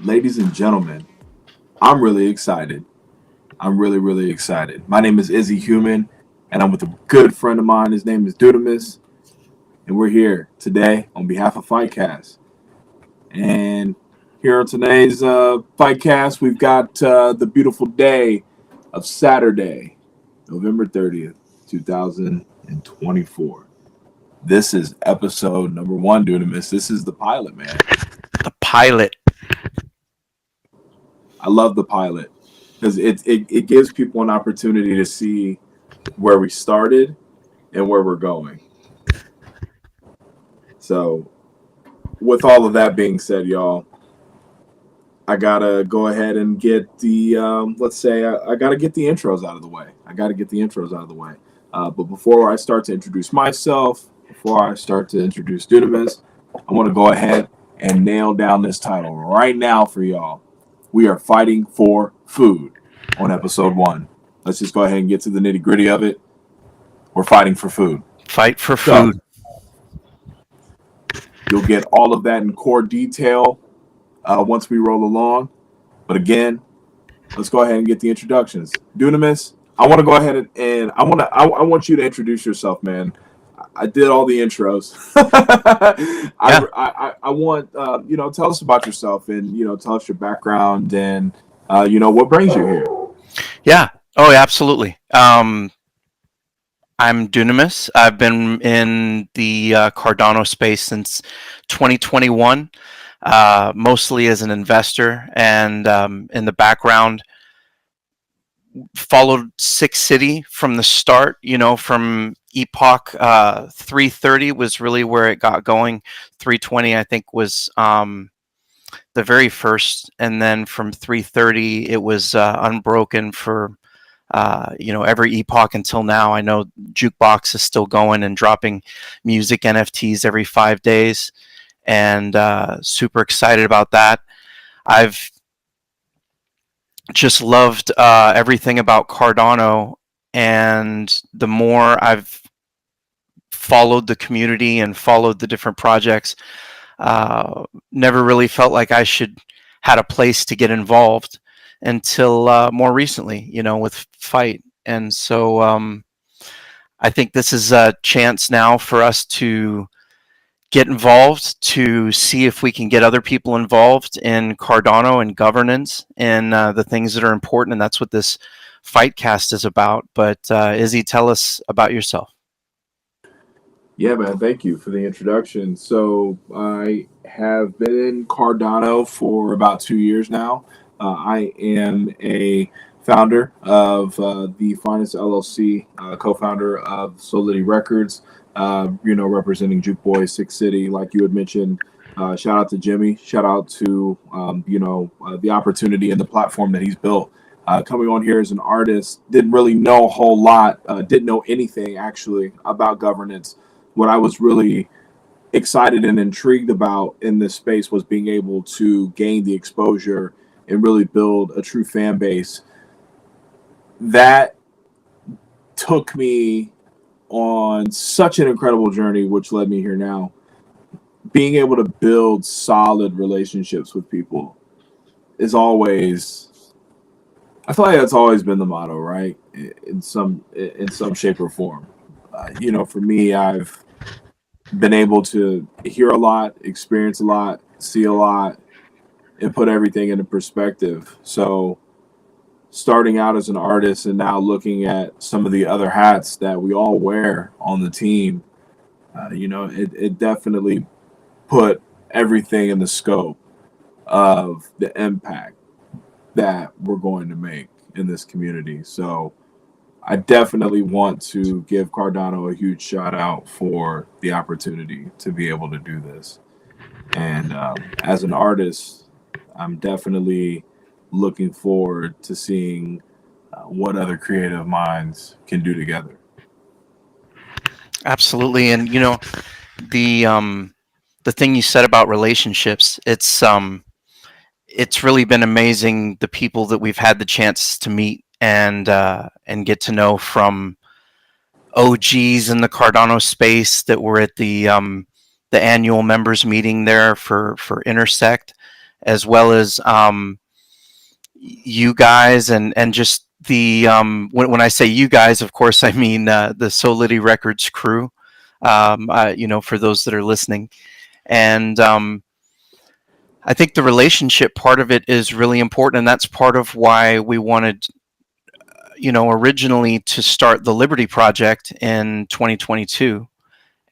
ladies and gentlemen, I'm really excited. I'm really, really excited. My name is Izzy Human, and I'm with a good friend of mine. His name is Dudamus, and we're here today on behalf of Fightcast. And here on today's Fightcast, we've got the beautiful day of Saturday, November 30th, 2024. This is episode number one, Dudamus. This is the pilot, man. The pilot. I love the pilot because it gives people an opportunity to see where we started and where we're going. So, with all of that being said, y'all, I gotta go ahead and get the I gotta get the intros out of the way. But before I start to introduce myself, before I start to introduce Dudamus, I want to go ahead and nail down this title right now for y'all. We are fighting for food on episode one. Let's just go ahead and get to the nitty gritty of it. We're fighting for food. Fight for food. You'll get all of that in core detail once we roll along. But again, let's go ahead and get the introductions. Dunamis, I want to go ahead and I want you to introduce yourself, man. I did all the intros. I want tell us about yourself and tell us your background and what brings you here. Yeah. Oh, yeah, absolutely. I'm Dunamis. I've been in the Cardano space since 2021, mostly as an investor, and in the background followed Six City from the start. From Epoch 330 was really where it got going. 320, I think, was the very first, and then from 330 it was unbroken for every epoch until now. I know Jukebox is still going and dropping music NFTs every 5 days, and super excited about that. I've just loved everything about Cardano, and the more I've followed the community and followed the different projects, never really felt like I had a place to get involved until more recently, with Fight. And so I think this is a chance now for us to get involved, to see if we can get other people involved in Cardano and governance and the things that are important. And that's what this Fightcast is about. But Izzy, tell us about yourself. Yeah, man, thank you for the introduction. So I have been in Cardano for about 2 years now. I am a founder of the Finest LLC, co-founder of Solidity Records, representing Juke Boy, Six City, like you had mentioned. Shout out to Jimmy. Shout out to, the opportunity and the platform that he's built. Coming on here as an artist, didn't really know a whole lot, didn't know anything actually about governance. What I was really excited and intrigued about in this space was being able to gain the exposure and really build a true fan base. That took me on such an incredible journey, which led me here now. Being able to build solid relationships with people is always, I feel like that's always been the motto, right? In some shape or form. For me, I've been able to hear a lot, experience a lot, see a lot, and put everything into perspective. So starting out as an artist and now looking at some of the other hats that we all wear on the team, it definitely put everything in the scope of the impact that we're going to make in this community. So I definitely want to give Cardano a huge shout out for the opportunity to be able to do this. And as an artist, I'm definitely looking forward to seeing what other creative minds can do together. Absolutely. And the thing you said about relationships, it's really been amazing, the people that we've had the chance to meet and get to know, from OGs in the Cardano space that were at the annual members meeting there for Intersect, as well as you guys, and just the when I say you guys, of course, I mean the Solidity Records crew. For those that are listening, and I think the relationship part of it is really important, and that's part of why we wanted, originally to start the Liberty Project in 2022,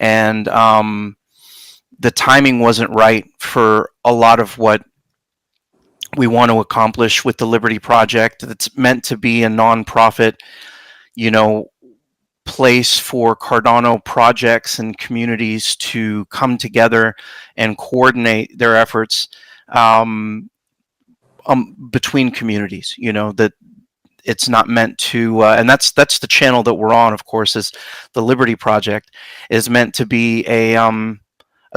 and the timing wasn't right for a lot of what we want to accomplish with the Liberty Project. That's meant to be a nonprofit, you know, place for Cardano projects and communities to come together and coordinate their efforts between communities. That it's not meant to, and that's the channel that we're on. Of course, is the Liberty Project is meant to be a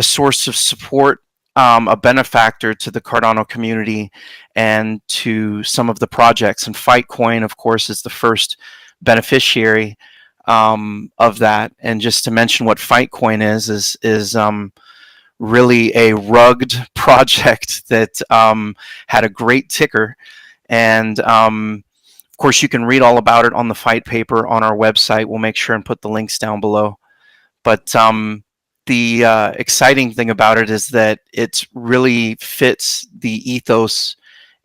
source of support, a benefactor to the Cardano community and to some of the projects. And Fightcoin, of course, is the first beneficiary of that. And just to mention what Fightcoin is really a rugged project that had a great ticker. And of course, you can read all about it on the Fight paper on our website. We'll make sure and put the links down below. But the exciting thing about it is that it really fits the ethos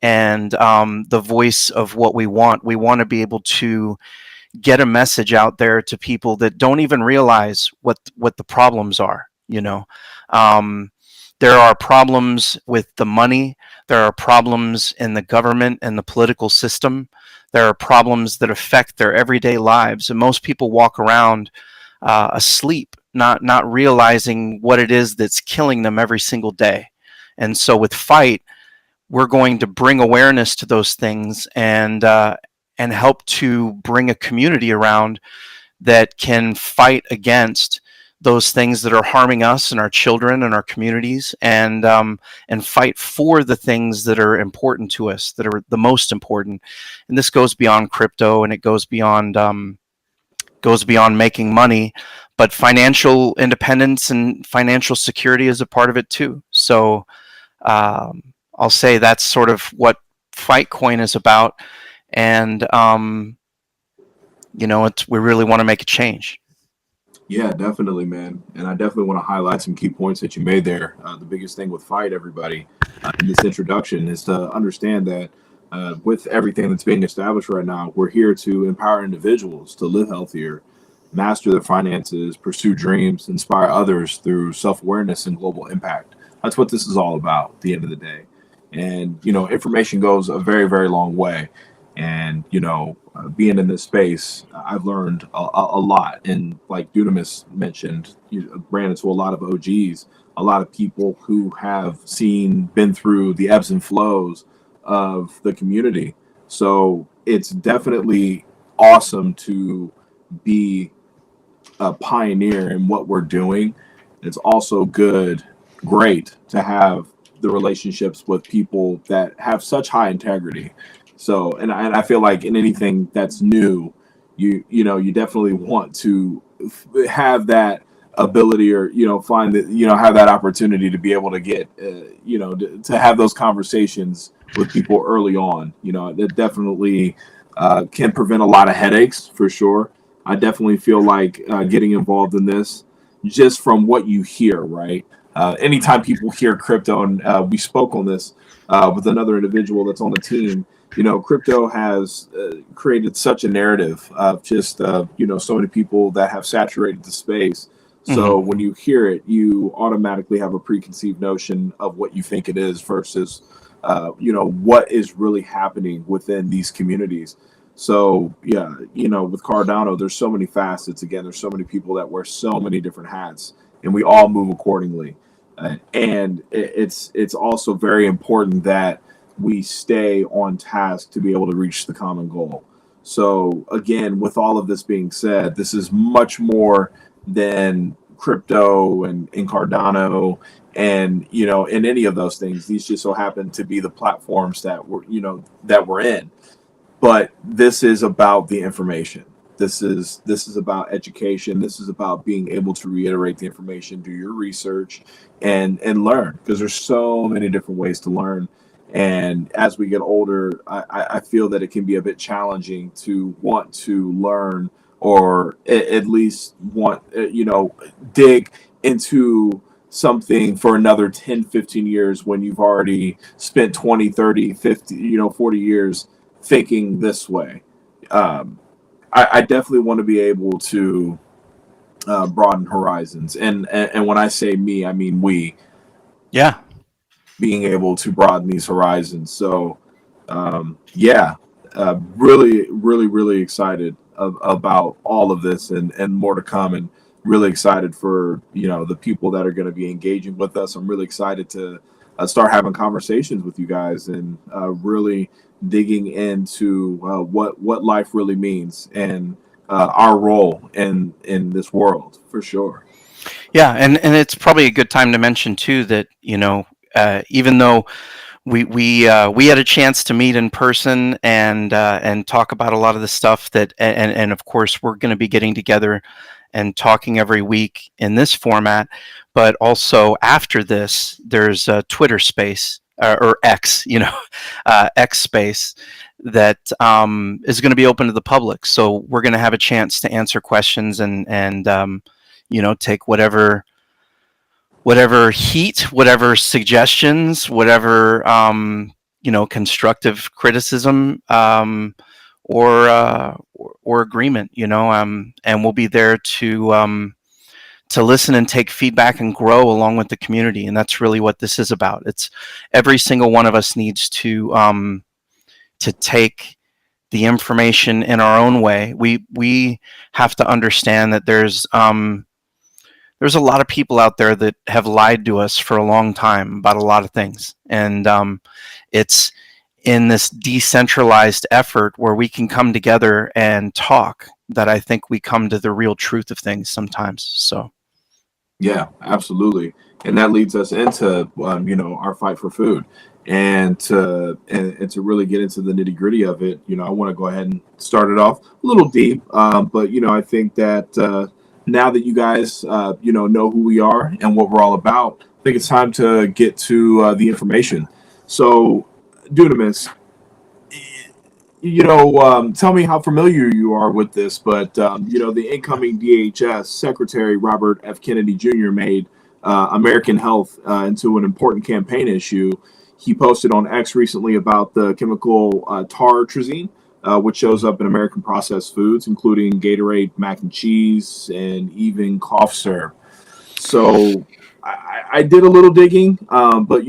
and the voice of what we want. We want to be able to get a message out there to people that don't even realize what the problems are. There are problems with the money. There are problems in the government and the political system. There are problems that affect their everyday lives, and most people walk around asleep, not realizing what it is that's killing them every single day. And so with Fight, we're going to bring awareness to those things and help to bring a community around that can fight against those things that are harming us and our children and our communities, and fight for the things that are important to us, that are the most important. And this goes beyond crypto, and it goes beyond making money, but financial independence and financial security is a part of it too. So I'll say that's sort of what Fightcoin is about, and we really want to make a change. Yeah, definitely, man. And I definitely want to highlight some key points that you made there. The biggest thing with Fight, everybody, in this introduction is to understand that with everything that's being established right now, we're here to empower individuals to live healthier, master their finances, pursue dreams, inspire others through self-awareness and global impact. That's what this is all about at the end of the day. And, information goes a very, very long way. And, being in this space, I've learned a lot. And like Dunamis mentioned, ran into a lot of OGs, a lot of people who have been through the ebbs and flows of the community. So it's definitely awesome to be a pioneer in what we're doing. It's also great to have the relationships with people that have such high integrity. So, and I feel like in anything that's new, you definitely want to have that ability, or find that have that opportunity to be able to get to have those conversations with people early on. That definitely can prevent a lot of headaches for sure. I definitely feel like getting involved in this, just from what you hear, right? Anytime people hear crypto, and we spoke on this with another individual that's on the team, crypto has created such a narrative of just, so many people that have saturated the space. So when you hear it, you automatically have a preconceived notion of what you think it is versus, what is really happening within these communities. So, yeah, with Cardano, there's so many facets. Again, there's so many people that wear so many different hats, and we all move accordingly. And it's also very important that we stay on task to be able to reach the common goal. So again, with all of this being said, this is much more than crypto and Cardano and in any of those things. These just so happen to be the platforms that we're in. But this is about the information. This is about education. This is about being able to reiterate the information, do your research, and learn, because there's so many different ways to learn. And as we get older, I feel that it can be a bit challenging to want to learn, or at least want, dig into something for another 10, 15 years when you've already spent 20, 30, 50, 40 years thinking this way. um, I definitely want to be able to broaden horizons, and when I say me, I mean we, Yeah. being able to broaden these horizons. So, yeah, really, really, really excited about all of this, and more to come, and really excited for the people that are going to be engaging with us. I'm really excited to start having conversations with you guys, and really digging into what life really means, and our role in this world, for sure. Yeah, and it's probably a good time to mention too that even though we had a chance to meet in person and talk about a lot of the stuff that and of course we're going to be getting together and talking every week in this format, but also after this there's a Twitter space, or X, X space that is going to be open to the public. So we're going to have a chance to answer questions and take whatever heat, whatever suggestions, whatever constructive criticism, or agreement, and we'll be there to listen and take feedback and grow along with the community. And that's really what this is about. It's every single one of us needs to take the information in our own way. We have to understand that there's a lot of people out there that have lied to us for a long time about a lot of things. And it's in this decentralized effort where we can come together and talk that I think we come to the real truth of things sometimes. So, Yeah, absolutely. And that leads us into our fight for food, and to really get into the nitty gritty of it. I want to go ahead and start it off a little deep, but I think that now that you guys know who we are and what we're all about, I think it's time to get to the information. So, Dunamis, tell me how familiar you are with this, but the incoming DHS Secretary Robert F. Kennedy Jr. made American health into an important campaign issue. He posted on X recently about the chemical tartrazine, which shows up in American processed foods, including Gatorade, mac and cheese, and even cough syrup. So I did a little digging, but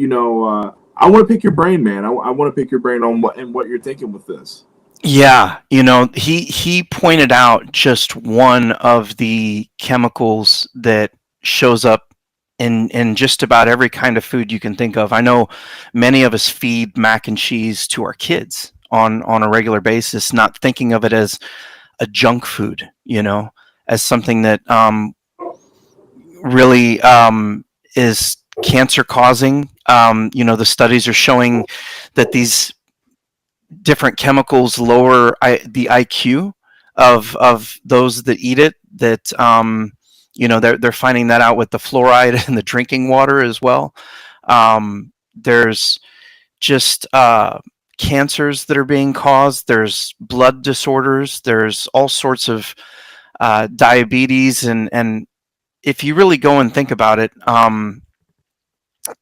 I want to pick your brain, man. I want to pick your brain on what you're thinking with this. yeah, he pointed out just one of the chemicals that shows up in just about every kind of food you can think of. I know many of us feed mac and cheese to our kids on a regular basis, not thinking of it as a junk food, as something that really is cancer causing. The studies are showing that these different chemicals lower the IQ of those that eat it. That they're finding that out with the fluoride in the drinking water as well. There's just cancers that are being caused. There's blood disorders. There's all sorts of diabetes, and if you really go and think about it,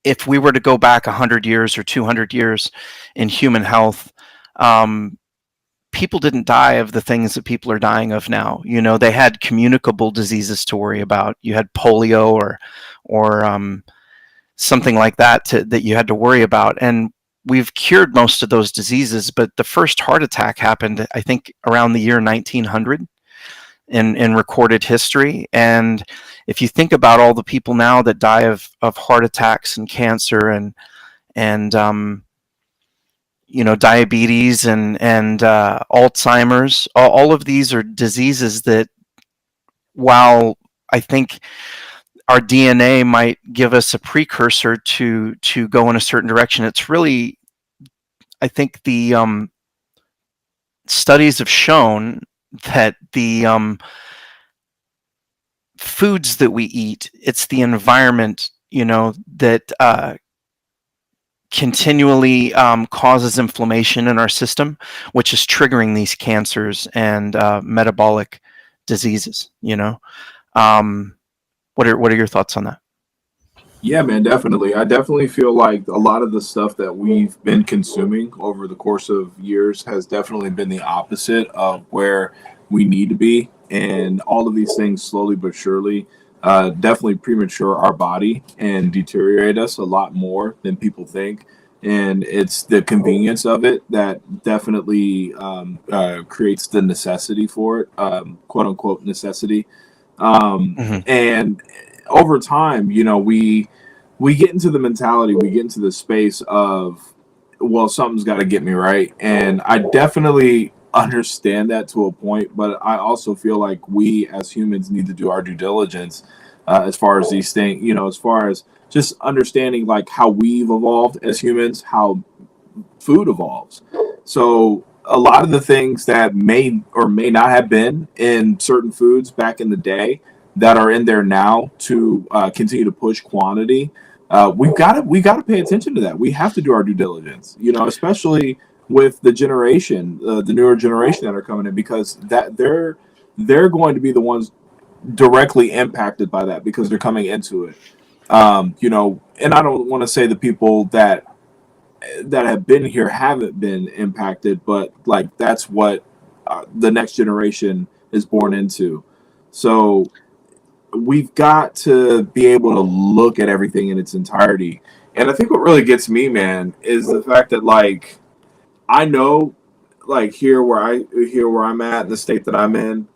if we were to go back 100 years or 200 years in human health, um, people didn't die of the things that people are dying of now. They had communicable diseases to worry about. You had polio or something like that that you had to worry about. And we've cured most of those diseases, but the first heart attack happened, I think, around the year 1900 in recorded history. And if you think about all the people now that die of heart attacks and cancer and diabetes and Alzheimer's, all of these are diseases that, while I think our DNA might give us a precursor to go in a certain direction, it's really, I think the studies have shown that the foods that we eat, it's the environment, that continually causes inflammation in our system, which is triggering these cancers and metabolic diseases. What are your thoughts on that? Yeah, man, definitely. I definitely feel like a lot of the stuff that we've been consuming over the course of years has definitely been the opposite of where we need to be. And all of these things, slowly but surely, definitely premature our body and deteriorate us a lot more than people think. And it's the convenience of it that definitely creates the necessity for it, quote unquote necessity. Hmm. And over time, we get into the mentality, we get into the space of, well, something's got to get me right, and I definitely understand that to a point, but I also feel like we as humans need to do our due diligence as far as these things, as far as just understanding like how we've evolved as humans, how food evolves. So a lot of the things that may or may not have been in certain foods back in the day that are in there now to continue to push quantity, we got to pay attention to that. We have to do our due diligence, especially with the newer generation that are coming in, because that they're going to be the ones directly impacted by that because they're coming into it. And I don't want to say the people that have been here haven't been impacted, but like that's what the next generation is born into. So we've got to be able to look at everything in its entirety. And I think what really gets me, man, is the fact that like I know, like here where I'm at, the state that I'm in,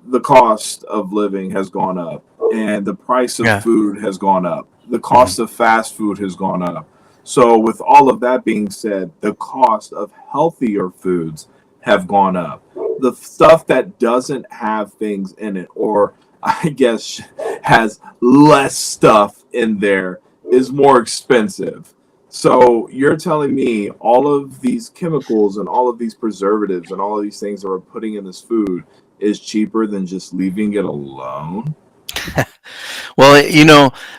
the cost of living has gone up and the price of Yeah. food has gone up. The Hmm. cost of fast food has gone up. So with all of that being said, the cost of healthier foods have gone up. The stuff that doesn't have things in it, or I guess has less stuff in there, is more expensive. So you're telling me all of these chemicals and all of these preservatives and all of these things that we're putting in this food is cheaper than just leaving it alone? Well,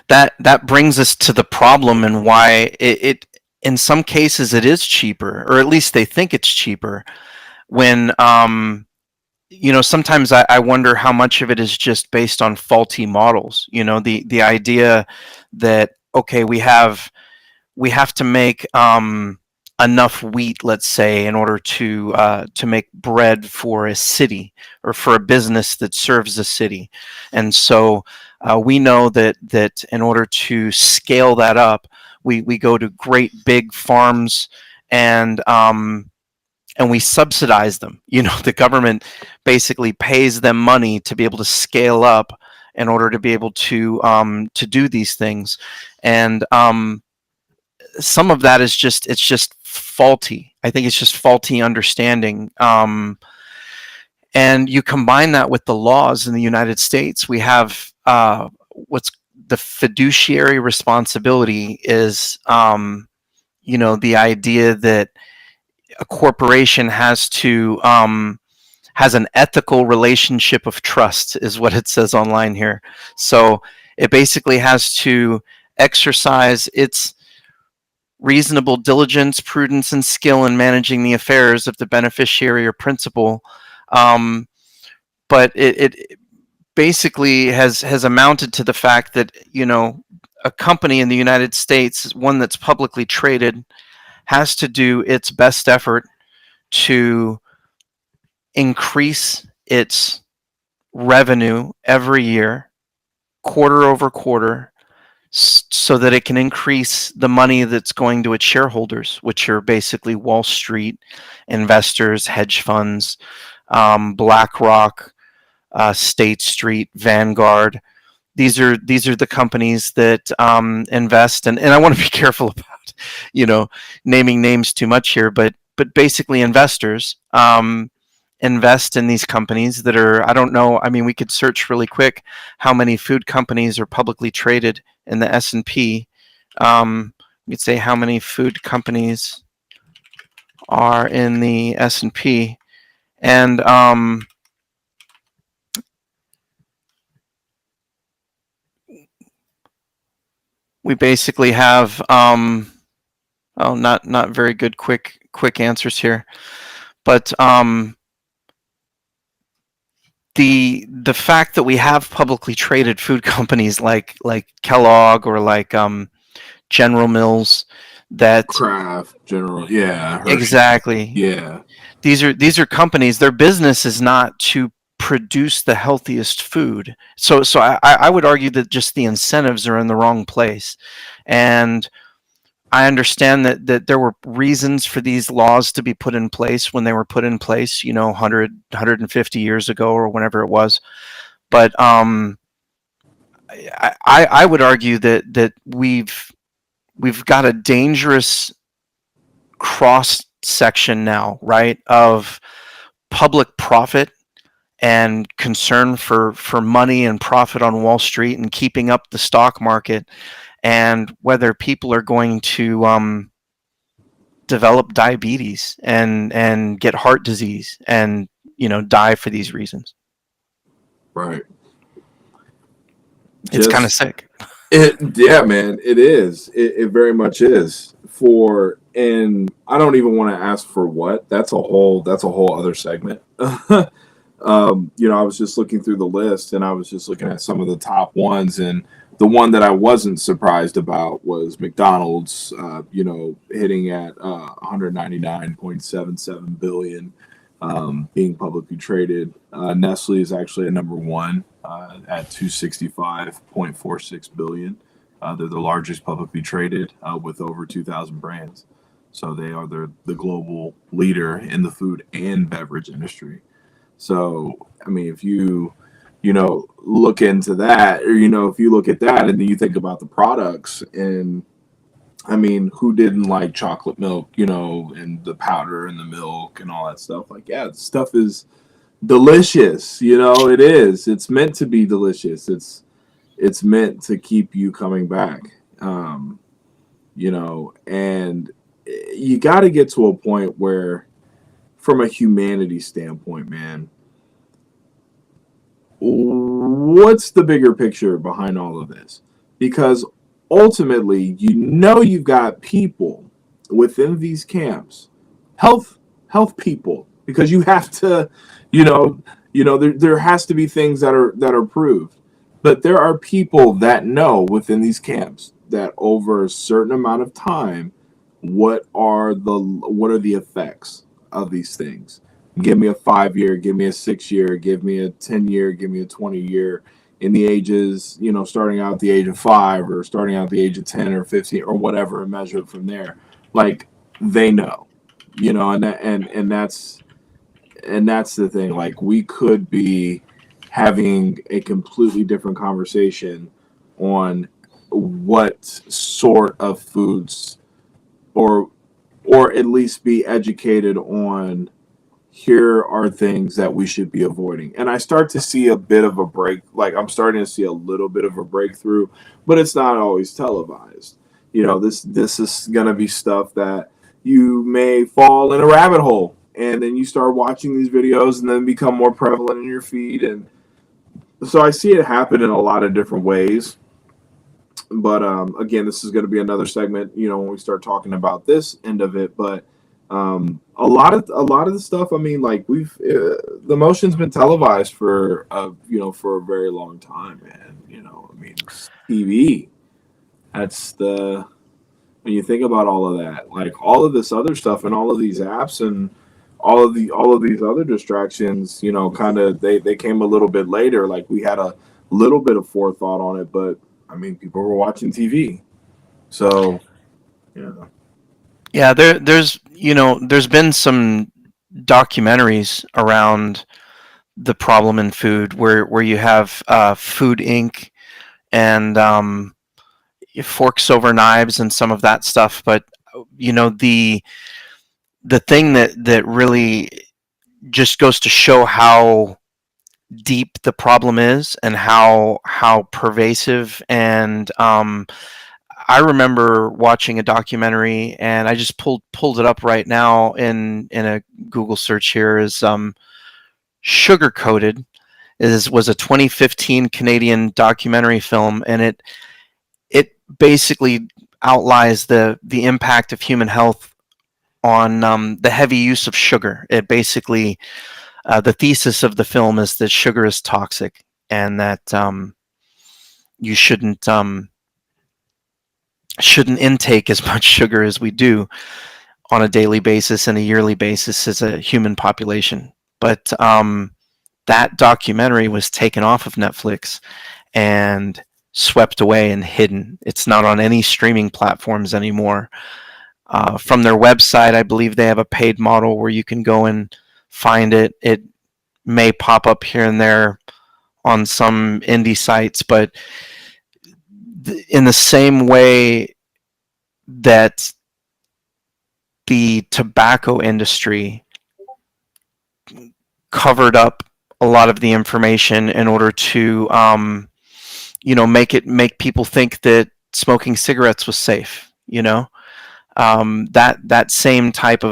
that brings us to the problem and why it in some cases it is cheaper, or at least they think it's cheaper. When sometimes I wonder how much of it is just based on faulty models. The idea that, okay, we have to make enough wheat, let's say, in order to make bread for a city or for a business that serves a city, and so we know that in order to scale that up, we go to great big farms and we subsidize them. The government basically pays them money to be able to scale up in order to be able to do these things, and some of that is just faulty. I think it's just faulty understanding. And you combine that with the laws in the United States. We have what's the fiduciary responsibility is, the idea that a corporation has an ethical relationship of trust, is what it says online here. So it basically has to exercise its reasonable diligence, prudence, and skill in managing the affairs of the beneficiary or principal. Um, but it basically has amounted to the fact that a company in the United States, one that's publicly traded, has to do its best effort to increase its revenue every year, quarter over quarter, so that it can increase the money that's going to its shareholders, which are basically Wall Street investors, hedge funds, BlackRock, State Street, Vanguard. These are the companies that invest, and I want to be careful about naming names too much here, but basically investors invest in these companies that are, I don't know, I mean, we could search really quick how many food companies are publicly traded in the S&P. We'd say how many food companies are in the S&P, and we basically have not very good quick answers here, but the fact that we have publicly traded food companies like Kellogg or like General Mills, that Kraft, General, yeah, Hershey, exactly, yeah, these are companies, their business is not to produce the healthiest food. So I would argue that just the incentives are in the wrong place. And I understand that there were reasons for these laws to be put in place when they were put in place, 150 years ago or whenever it was. But I would argue that we've got a dangerous cross section now, right, of public profit and concern for money and profit on Wall Street and keeping up the stock market, and whether people are going to develop diabetes and get heart disease and die for these reasons. right. It's kind of sick. Yeah, man, it is. It very much is. And I don't even want to ask for what. That's a whole other segment. I was just looking through the list, and I was just looking at some of the top ones, and the one that I wasn't surprised about was McDonald's. Hitting at 199.77 billion, being publicly traded. Nestle is actually at number one at 265.46 billion. They're the largest publicly traded with over 2,000 brands. So they are the global leader in the food and beverage industry. So, I mean, if you look into that, or, if you look at that and then you think about the products, and I mean, who didn't like chocolate milk, and the powder and the milk and all that stuff? Like, yeah, the stuff is delicious. It is. It's meant to be delicious. It's meant to keep you coming back. And you got to get to a point where, from a humanity standpoint, man, what's the bigger picture behind all of this? Because ultimately, you've got people within these camps, health people, because you have to, there has to be things that are proved. But there are people that know within these camps that over a certain amount of time, what are the effects of these things? Give me a 5-year, give me a 6-year, give me a 10-year, give me a 20-year. In the ages, starting out at the age of 5 or starting out at the age of 10 or 15 or whatever, and measure it from there. Like, they know, and that's the thing. Like, we could be having a completely different conversation on what sort of foods, or at least be educated on, here are things that we should be avoiding. And I start to see a bit of a break. Like, I'm starting to see a little bit of a breakthrough, but it's not always televised. This is going to be stuff that you may fall in a rabbit hole, and then you start watching these videos and then become more prevalent in your feed. And so I see it happen in a lot of different ways. But again, this is going to be another segment, when we start talking about this end of it. But a lot of the stuff, I mean, like, the motion's been televised for for a very long time, man. I mean, TV. That's when you think about all of that, like all of this other stuff and all of these apps and all of these other distractions, kind of they came a little bit later. Like, we had a little bit of forethought on it, but I mean, people were watching TV, so yeah. Yeah, there's been some documentaries around the problem in food where you have Food Inc. and Forks Over Knives and some of that stuff. But the thing that really just goes to show how deep the problem is and how pervasive. And I remember watching a documentary, and I just pulled it up right now in a Google search here, is Sugar Coated. Was a 2015 Canadian documentary film, and it basically outlines the impact of human health on the heavy use of sugar. It basically the thesis of the film is that sugar is toxic and that you shouldn't intake as much sugar as we do on a daily basis and a yearly basis as a human population. But that documentary was taken off of Netflix and swept away and hidden. It's not on any streaming platforms anymore. From their website, I believe they have a paid model where you can go and find it. It may pop up here and there on some indie sites, but in the same way that the tobacco industry covered up a lot of the information in order to make people think that smoking cigarettes was safe, that same type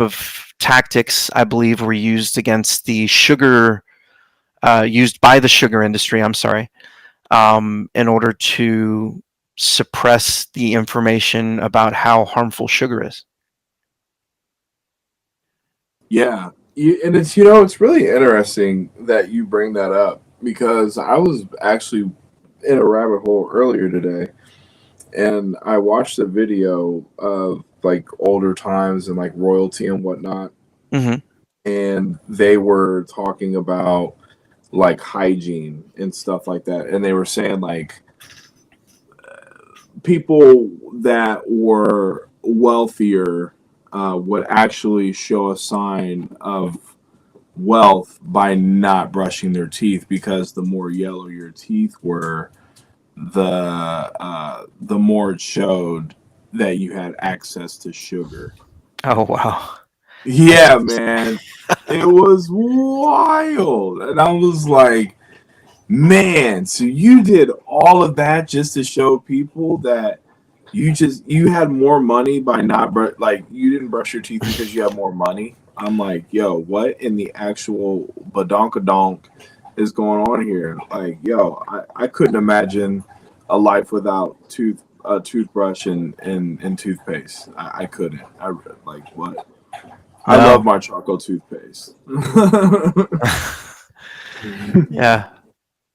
of tactics, I believe, were used against the sugar used by the sugar industry, I'm sorry, in order to suppress the information about how harmful sugar is. Yeah. And it's really interesting that you bring that up, because I was actually in a rabbit hole earlier today, and I watched a video of like older times and like royalty and whatnot, Mm-hmm. and they were talking about like hygiene and stuff like that, and they were saying like people that were wealthier would actually show a sign of wealth by not brushing their teeth, because the more yellow your teeth were, the more it showed that you had access to sugar. Oh, wow. Yeah, man. It was wild. And I was like, man, so you did all of that just to show people that you had more money by not like you didn't brush your teeth because you have more money. I'm like, yo, what in the actual badonkadonk is going on here? Like, yo, I couldn't imagine a life without toothbrush and toothpaste. I couldn't. I like what? I love No. my charcoal toothpaste. Yeah.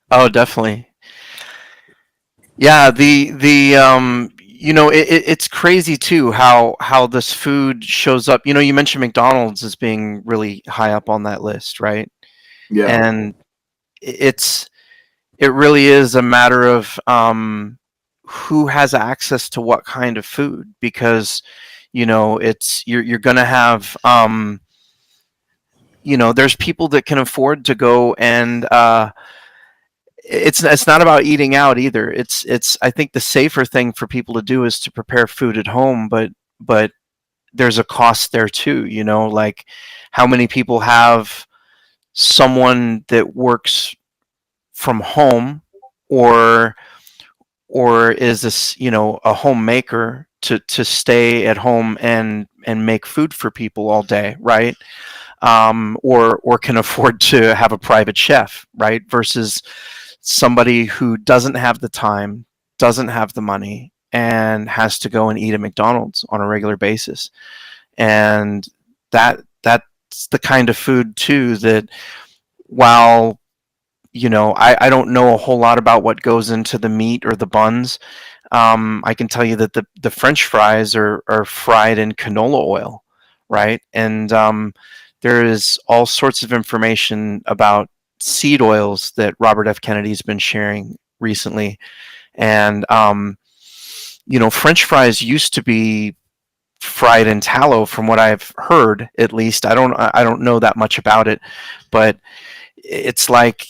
Oh, definitely. Yeah, it's crazy too how this food shows up. You mentioned McDonald's as being really high up on that list, right? Yeah. And it's it really is a matter of who has access to what kind of food, because it's you're gonna have there's people that can afford to go and it's not about eating out either. It's I think the safer thing for people to do is to prepare food at home, but there's a cost there too, like how many people have someone that works from home, or is this a homemaker to stay at home and make food for people all day, right? Or can afford to have a private chef, right? Versus somebody who doesn't have the time, doesn't have the money, and has to go and eat at McDonald's on a regular basis. And that's the kind of food too that, while I don't know a whole lot about what goes into the meat or the buns. I can tell you that the French fries are fried in canola oil, right? And there is all sorts of information about seed oils that Robert F. Kennedy's been sharing recently. And French fries used to be fried in tallow, from what I've heard. At least I don't know that much about it, but it's like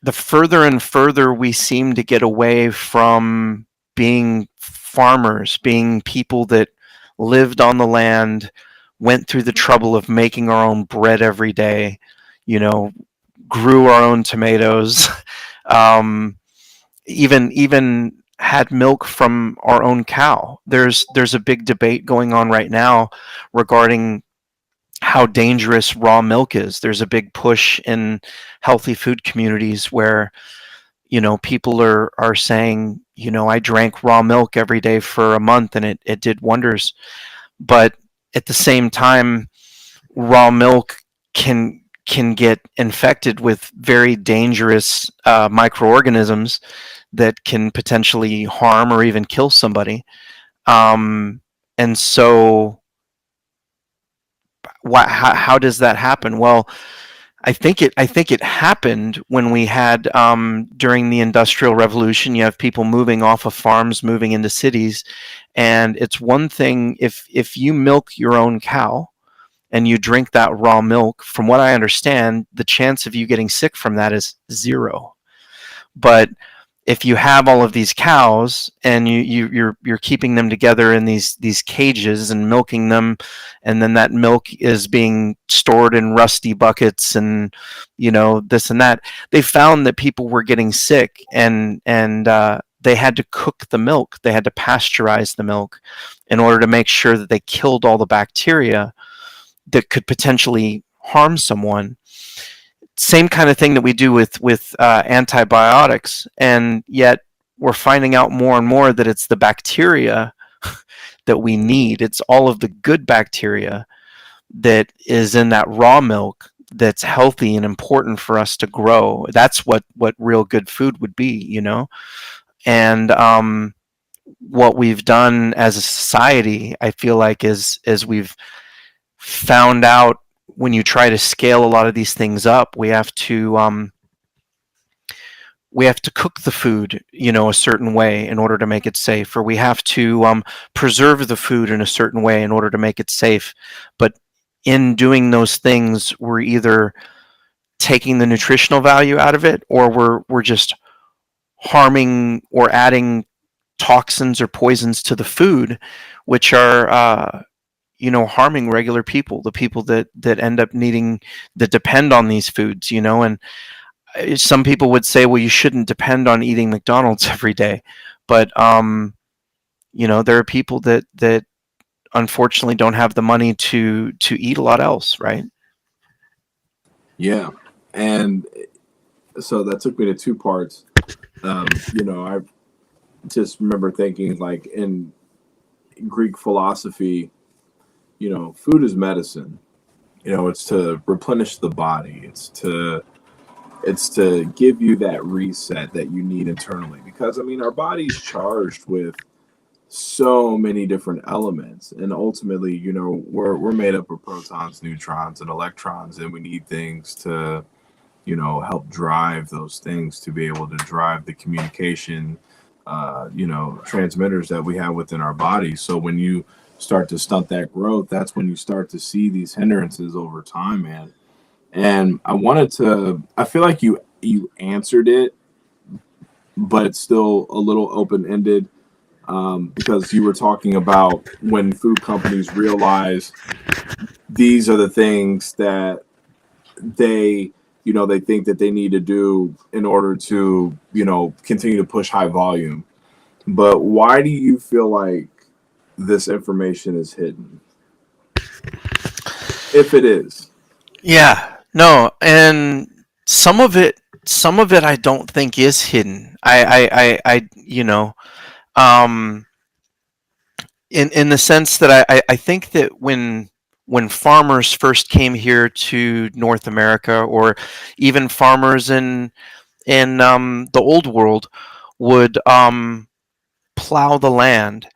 the further and further we seem to get away from being farmers, being people that lived on the land, went through the trouble of making our own bread every day, grew our own tomatoes, even had milk from our own cow. There's a big debate going on right now regarding how dangerous raw milk is. There's a big push in healthy food communities where people are saying, I drank raw milk every day for a month and it did wonders. But at the same time, raw milk can get infected with very dangerous microorganisms that can potentially harm or even kill somebody. And so, how does that happen? Well, I think it happened when we had during the Industrial Revolution. You have people moving off of farms, moving into cities, and it's one thing if you milk your own cow and you drink that raw milk. From what I understand, the chance of you getting sick from that is zero. But if you have all of these cows and you're keeping them together in these cages and milking them, and then that milk is being stored in rusty buckets and this and that, they found that people were getting sick, and they had to cook the milk, they had to pasteurize the milk in order to make sure that they killed all the bacteria that could potentially harm someone. Same kind of thing that we do with antibiotics, and yet we're finding out more and more that it's the bacteria that we need. It's all of the good bacteria that is in that raw milk that's healthy and important for us to grow. That's what real good food would be, And what we've done as a society, I feel like, is we've found out, when you try to scale a lot of these things up, we have to cook the food, a certain way in order to make it safe, or we have to preserve the food in a certain way in order to make it safe. But in doing those things, we're either taking the nutritional value out of it, or we're just harming or adding toxins or poisons to the food, which are harming regular people, the people that end up that depend on these foods, and some people would say, well, you shouldn't depend on eating McDonald's every day. But, there are people that unfortunately don't have the money to eat a lot else, right? Yeah. And so that took me to two parts. I just remember thinking, like, in Greek philosophy, food is medicine. It's to replenish the body. It's to give you that reset that you need internally, because our body's charged with so many different elements, and ultimately, we're made up of protons, neutrons, and electrons, and we need things to help drive those things, to be able to drive the communication transmitters that we have within our bodies. So when you start to stunt that growth, that's when you start to see these hindrances over time, man. And I feel like you answered it, but it's still a little open-ended, because you were talking about when food companies realize these are the things that they think that they need to do in order to continue to push high volume. But why do you feel like this information is hidden, if it is? Yeah, no, and some of it I don't think is hidden. Um, in the sense that I think that when farmers first came here to North America, or even farmers in the old world, would plow the land,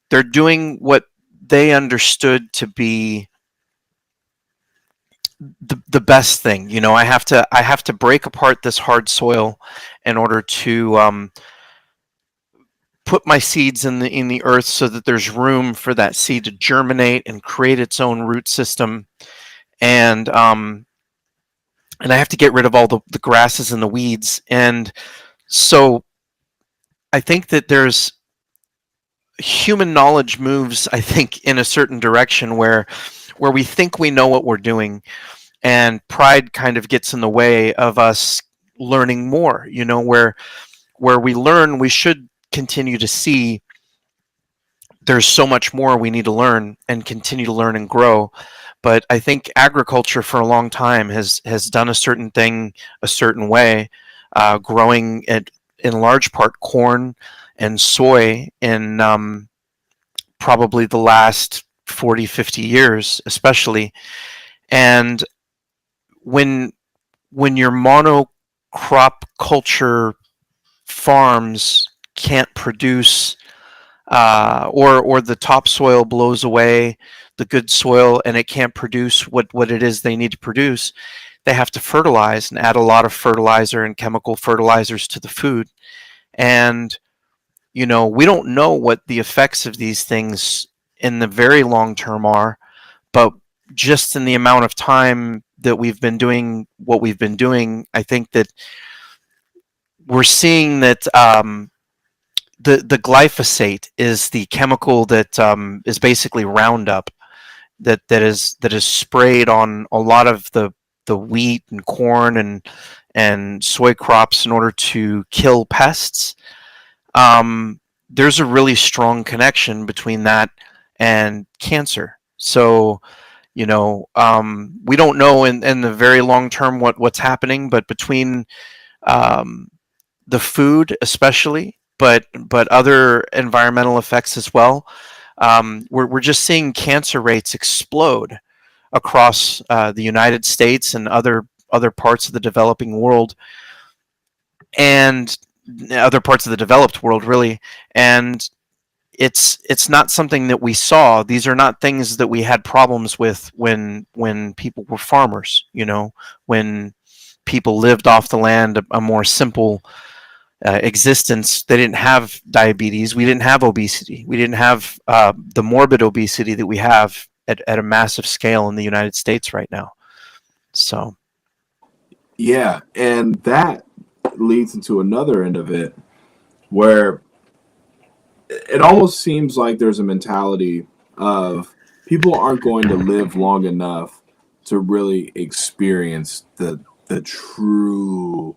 they're doing what they understood to be the best thing. I have to break apart this hard soil in order to put my seeds in the earth, so that there's room for that seed to germinate and create its own root system, and I have to get rid of all the grasses and the weeds. And so I think that there's human knowledge moves, I think, in a certain direction where we think we know what we're doing, and pride kind of gets in the way of us learning more. Where we learn, we should continue to see there's so much more we need to learn and continue to learn and grow. But I think agriculture for a long time has done a certain thing a certain way, growing it in large part corn and soy in probably the last 40, 50 years, especially. And when your monocrop culture farms can't produce, or the topsoil blows away the good soil and it can't produce what it is they need to produce, they have to fertilize and add a lot of fertilizer and chemical fertilizers to the food. And we don't know what the effects of these things in the very long term are, but just in the amount of time that we've been doing what we've been doing, I think that we're seeing that the glyphosate is the chemical that is basically Roundup that is sprayed on a lot of the wheat and corn and soy crops in order to kill pests. There's a really strong connection between that and cancer. So, we don't know in the very long term what's happening, but between the food especially, but other environmental effects as well, we're just seeing cancer rates explode across the United States and other parts of the developing world, and other parts of the developed world, really. And it's not something that we saw. These are not things that we had problems with when people were farmers. When people lived off the land, a more simple existence. They didn't have diabetes. We didn't have obesity. We didn't have the morbid obesity that we have at a massive scale in the United States right now. So, Yeah, and that leads into another end of it where it almost seems like there's a mentality of people aren't going to live long enough to really experience the true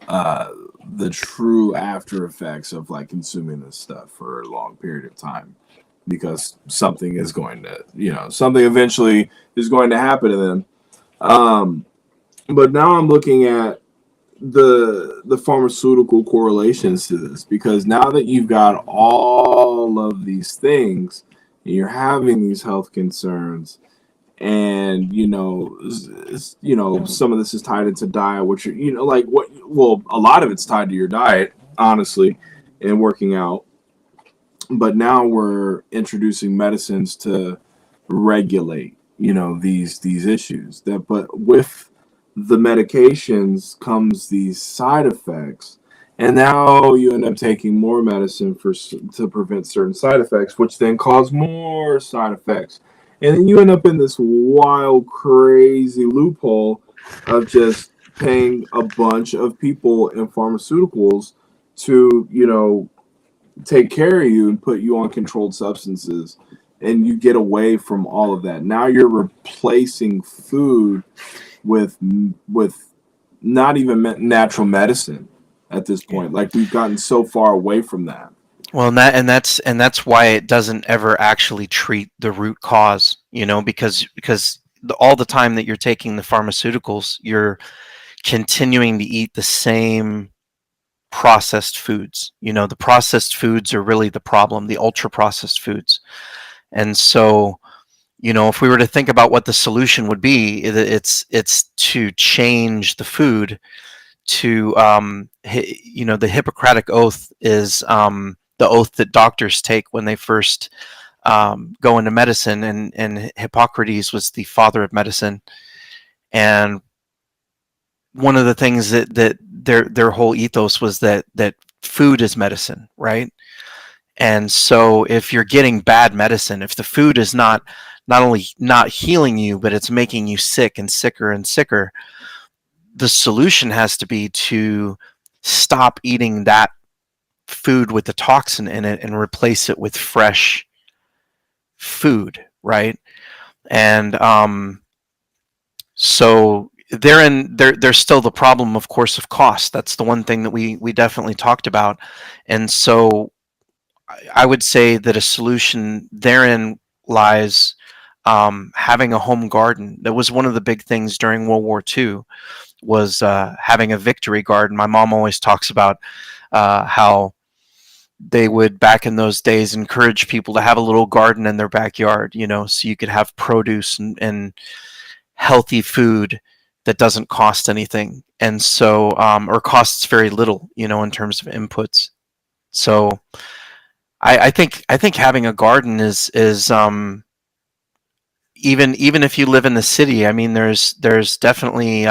uh the true after effects of like consuming this stuff for a long period of time, because something is going to, something eventually is going to happen to them. um but now I'm looking at the pharmaceutical correlations to this, because now that you've got all of these things and you're having these health concerns, and some of this is tied into diet, which like what, well, a lot of it's tied to your diet, honestly, and working out. But now we're introducing medicines to regulate these issues, that but with the medications comes these side effects, and now you end up taking more medicine to prevent certain side effects, which then cause more side effects, and then you end up in this wild crazy loophole of just paying a bunch of people in pharmaceuticals to take care of you and put you on controlled substances, and you get away from all of that. Now you're replacing food with not even natural medicine at this point. Like, we've gotten so far away from that. well, and that's why it doesn't ever actually treat the root cause, because all the time that you're taking the pharmaceuticals, you're continuing to eat the same processed foods. The processed foods are really the problem, the ultra processed foods. And so, if we were to think about what the solution would be, it's to change the food to, the Hippocratic Oath is the oath that doctors take when they first go into medicine, and Hippocrates was the father of medicine. And one of the things that their whole ethos was that food is medicine, right? And so if you're getting bad medicine, if the food is not only not healing you, but it's making you sick and sicker and sicker, the solution has to be to stop eating that food with the toxin in it and replace it with fresh food, right? And so there's still the problem, of course, of cost. That's the one thing that we definitely talked about. And so I would say that a solution therein lies having a home garden. That was one of the big things during World War II, was having a victory garden. My mom always talks about how they would back in those days encourage people to have a little garden in their backyard, so you could have produce and healthy food that doesn't cost anything, and so or costs very little, in terms of inputs. So I think having a garden is even if you live in the city. I mean, there's definitely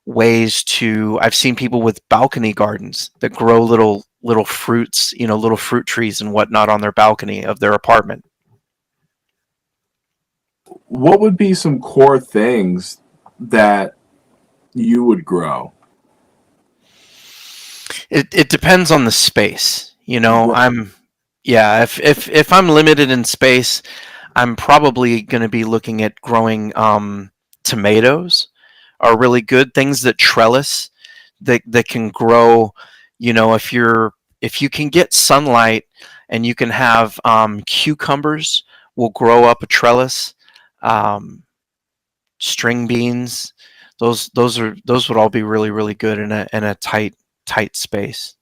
ways to. I've seen people with balcony gardens that grow little fruits, little fruit trees and whatnot on their balcony of their apartment. What would be some core things that you would grow? It depends on the space. Right. Yeah, if I'm limited in space, I'm probably going to be looking at growing tomatoes are really good things that trellis that can grow. If you can get sunlight and you can have cucumbers will grow up a trellis. Um, String beans, those would all be really really good in a tight space.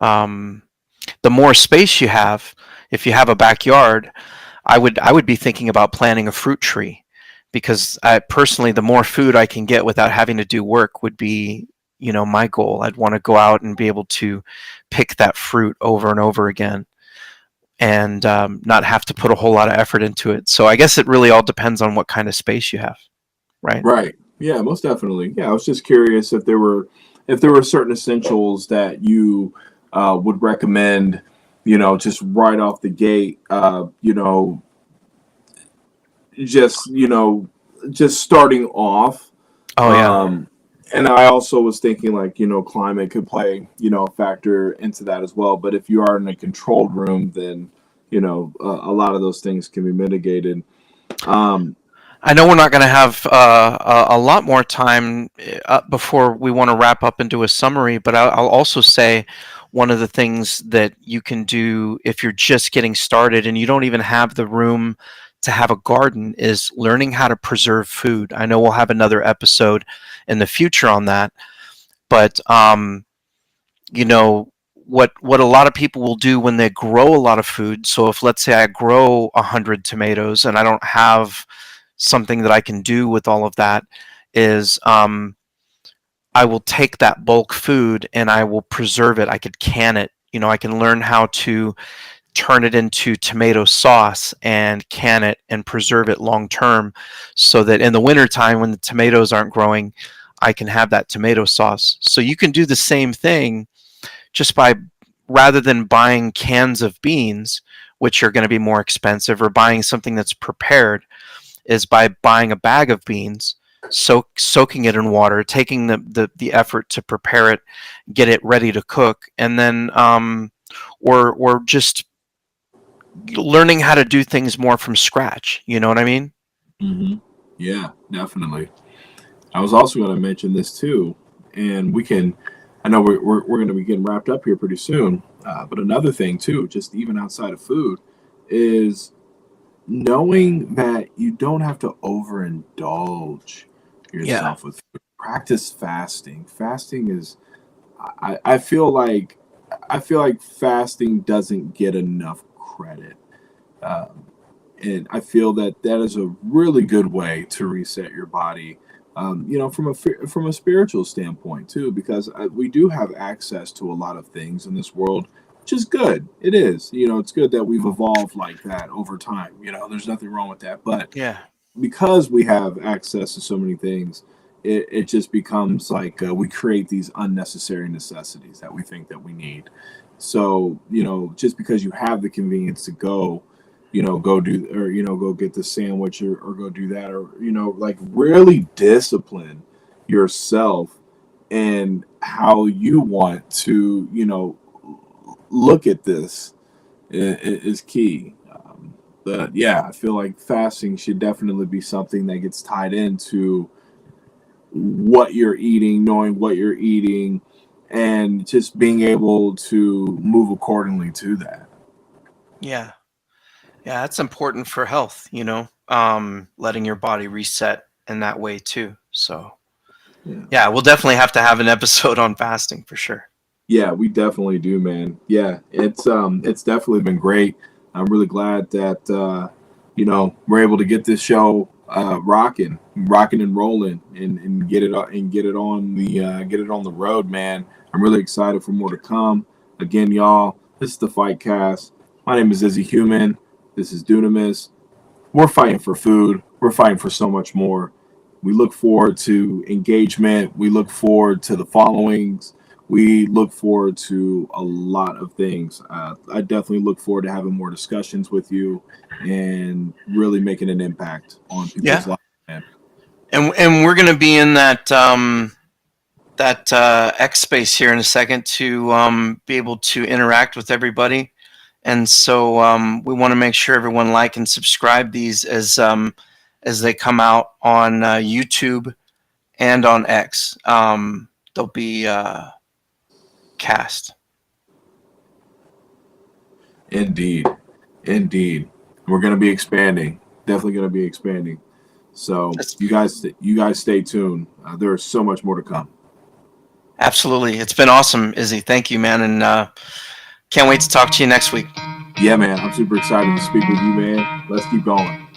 Um, the more space you have, if you have a backyard, I would be thinking about planting a fruit tree, because I personally, the more food I can get without having to do work would be, my goal. I'd want to go out and be able to pick that fruit over and over again, and not have to put a whole lot of effort into it. So I guess it really all depends on what kind of space you have, right? Right. Yeah, most definitely. Yeah, I was just curious if there were certain essentials that you would recommend, just right off the gate, just just starting off. Oh yeah. Um, and I also was thinking like, climate could play, a factor into that as well. But if you are in a controlled room, then, a lot of those things can be mitigated. Um, I know we're not going to have a lot more time before we want to wrap up and do a summary, but I'll also say one of the things that you can do if you're just getting started and you don't even have the room to have a garden is learning how to preserve food. I know we'll have another episode in the future on that, but you know what a lot of people will do when they grow a lot of food. So if, let's say, I grow 100 tomatoes and I don't have something that I can do with all of that, is I will take that bulk food and I will preserve it. I could can it. I can learn how to turn it into tomato sauce and can it and preserve it long term, so that in the wintertime when the tomatoes aren't growing, I can have that tomato sauce. So you can do the same thing just by, rather than buying cans of beans, which are going to be more expensive, or buying something that's prepared, is by buying a bag of beans, soaking it in water, taking the effort to prepare it, get it ready to cook, and then or just learning how to do things more from scratch. You know what I mean? hmm Yeah, definitely. I was also going to mention this too, and I know we're going to be getting wrapped up here pretty soon, but another thing too, just even outside of food, is knowing that you don't have to overindulge Yeah. yourself with food. Practice fasting. Fasting is, I feel like fasting doesn't get enough credit. Um, and I feel that that is a really good way to reset your body. From a spiritual standpoint too, because we do have access to a lot of things in this world, which is good. It is. It's good that we've evolved like that over time. There's nothing wrong with that. But Yeah. because we have access to so many things, it just becomes like we create these unnecessary necessities that we think that we need. So, just because you have the convenience to go do, or, go get the sandwich, or go do that, or, like really discipline yourself and how you want to, look at this is key. But yeah, I feel like fasting should definitely be something that gets tied into what you're eating, knowing what you're eating, and just being able to move accordingly to that. Yeah. Yeah, that's important for health, letting your body reset in that way too. So Yeah, we'll definitely have to have an episode on fasting for sure. Yeah, we definitely do, man. Yeah, it's definitely been great. I'm really glad that we're able to get this show rocking and rolling, and get it get it on the road, man. I'm really excited for more to come. Again, y'all, this is the Fight Cast. My name is Izzy Human. This is Dunamis. We're fighting for food. We're fighting for so much more. We look forward to engagement. We look forward to the followings. We look forward to a lot of things. I definitely look forward to having more discussions with you and really making an impact on people's lives. Man. And we're going to be in that X space here in a second to be able to interact with everybody. And so we want to make sure everyone like and subscribe these as they come out on YouTube and on X. They'll be cast. Indeed. We're going to be expanding. Definitely going to be expanding. So you guys stay tuned. There is so much more to come. Absolutely. It's been awesome, Izzy. Thank you, man. And can't wait to talk to you next week. Yeah, man. I'm super excited to speak with you, man. Let's keep going.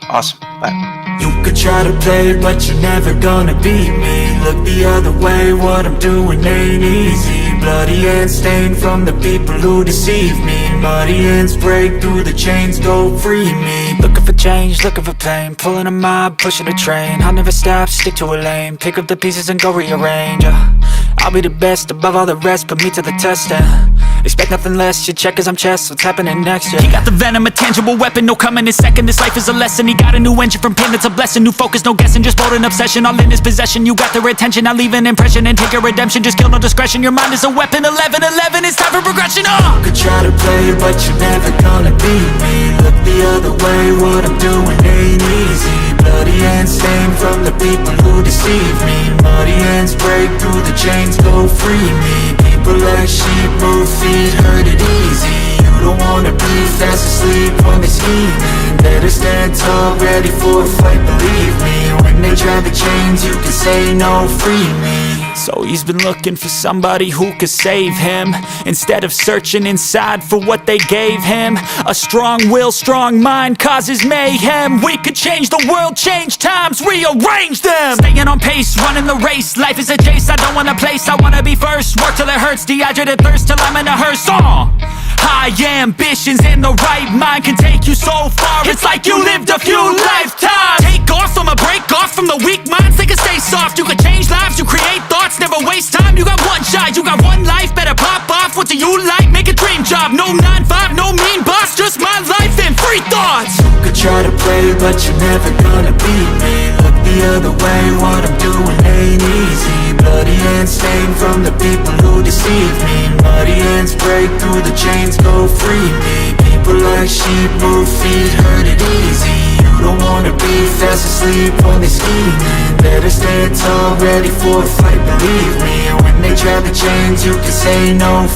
Awesome. Bye. You could try to play, but you're never gonna beat me. Look the other way, what I'm doing ain't easy. Bloody hands stained from the people who deceive me. Muddy hands break through the chains, go free me. Looking for change, looking for pain. Pulling a mob, pushing a train. I'll never stop, stick to a lane. Pick up the pieces and go rearrange. I'll be the best above all the rest, put me to the test and expect nothing less, you check as I'm chess, what's happening next, yeah. He got the venom, a tangible weapon, no coming in second. This life is a lesson, he got a new engine from pain, that's a blessing. New focus, no guessing, just bold and obsession. All in his possession, you got their attention. I'll leave an impression and take a redemption. Just kill, no discretion, your mind is a weapon. 11-11, it's time for progression, You could try to play, but you're never gonna beat me. Look the other way, what I'm doing ain't easy. Bloody hands stained from the people who deceive me. Muddy hands break through the chains, go free me. People like sheep move feet, hurt it easy. You don't wanna be fast asleep when they're scheming. Better stand tall, ready for a fight, believe me. When they drive the chains, you can say no, free me. So he's been looking for somebody who could save him, instead of searching inside for what they gave him. A strong will, strong mind causes mayhem. We could change the world, change times, rearrange them. Staying on pace, running the race. Life is a chase, I don't want a place, I wanna be first. Work till it hurts, dehydrated thirst till I'm in a hearse. High ambitions and the right mind can take you so far. It's like you lived a few lifetimes. Take off from a break off from the weak minds, they can stay soft. You can change lives, you create thoughts, never waste time. You got one shot, you got one life, better pop off. What do you like? Make a dream job. No 9-5, no mean boss, just my life and free thoughts. You could try to play, but you're never gonna beat me. Look the other way, what I'm doing ain't easy. Bloody hands stained from the people who deceive me. Muddy hands break through the chains, go free me. People like sheep move feet, hurt it easy. You don't wanna be fast asleep when they're scheming. Better stand tall, ready for a fight, believe me. When they grab the chains, you can say no.